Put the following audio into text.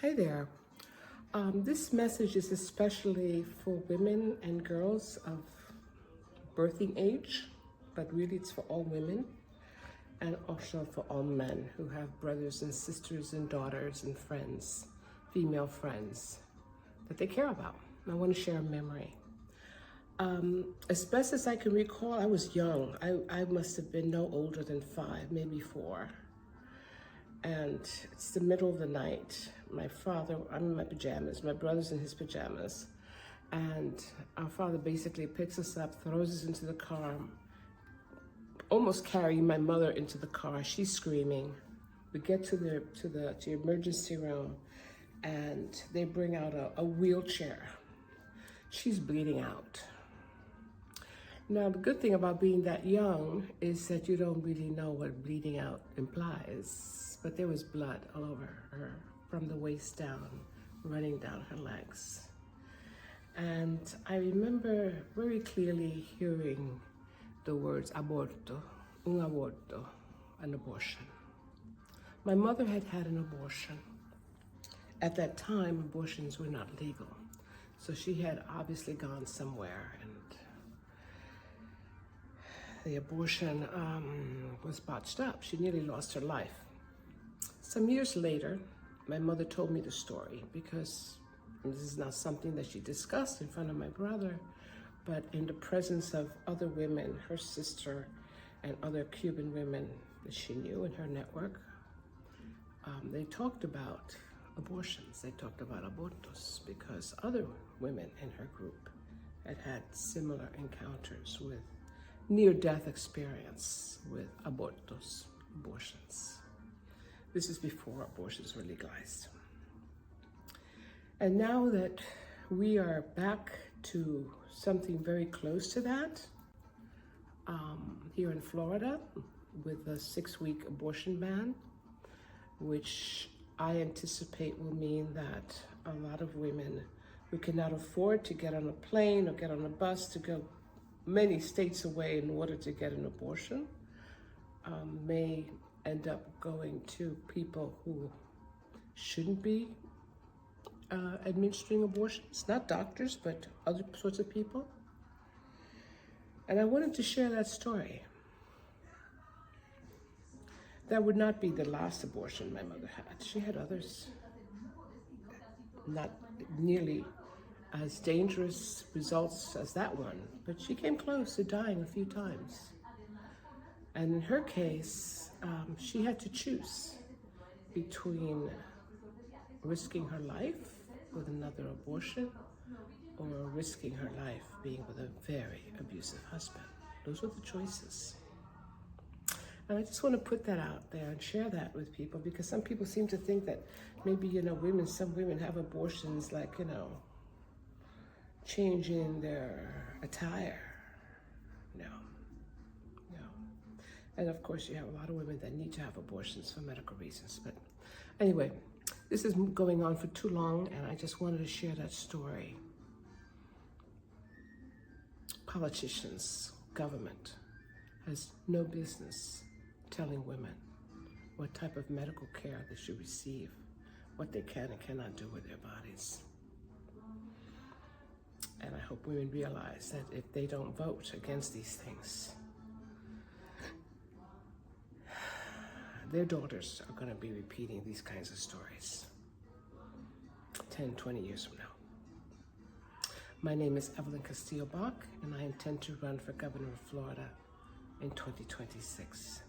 Hi there. This message is especially for women and girls of birthing age, but really it's for all women and also for all men who have brothers and sisters and daughters and friends, female friends that they care about. I want to share a memory. As best as I can recall, I was young. I must have been no older than 5, maybe 4. And it's the middle of the night. My father, I'm in my pajamas, my brother's in his pajamas. And our father basically picks us up, throws us into the car, almost carrying my mother into the car. She's screaming. We get to the emergency room, and they bring out a wheelchair. She's bleeding out. Now, the good thing about being that young is that you don't really know what bleeding out implies, but there was blood all over her from the waist down, running down her legs. And I remember very clearly hearing the words aborto, un aborto, an abortion. My mother had had an abortion. At that time, abortions were not legal. So she had obviously gone somewhere, and the abortion was botched up. She nearly lost her life. Some years later, my mother told me the story because this is not something that she discussed in front of my brother, but in the presence of other women, her sister and other Cuban women that she knew in her network, they talked about abortions. They talked about abortos because other women in her group had had similar encounters with near-death experience with abortos, abortions. This is before abortions were legalized. And now that we are back to something very close to that, here in Florida with a 6-week abortion ban, which I anticipate will mean that a lot of women who cannot afford to get on a plane or get on a bus to go many states away in order to get an abortion may end up going to people who shouldn't be administering abortions, not doctors, but other sorts of people. And I wanted to share that story. That would not be the last abortion my mother had. She had others, not nearly as dangerous results as that one, but she came close to dying a few times. And in her case, she had to choose between risking her life with another abortion or risking her life being with a very abusive husband. Those were the choices. And I just want to put that out there and share that with people, because some people seem to think that maybe, some women have abortions like, changing their attire. No. And of course, you have a lot of women that need to have abortions for medical reasons. But anyway, this is going on for too long, and I just wanted to share that story. Politicians, government has no business telling women what type of medical care they should receive, what they can and cannot do with their bodies. And I hope women realize that if they don't vote against these things, their daughters are going to be repeating these kinds of stories 10, 20 years from now. My name is Evelyn Castillo-Bach, and I intend to run for governor of Florida in 2026.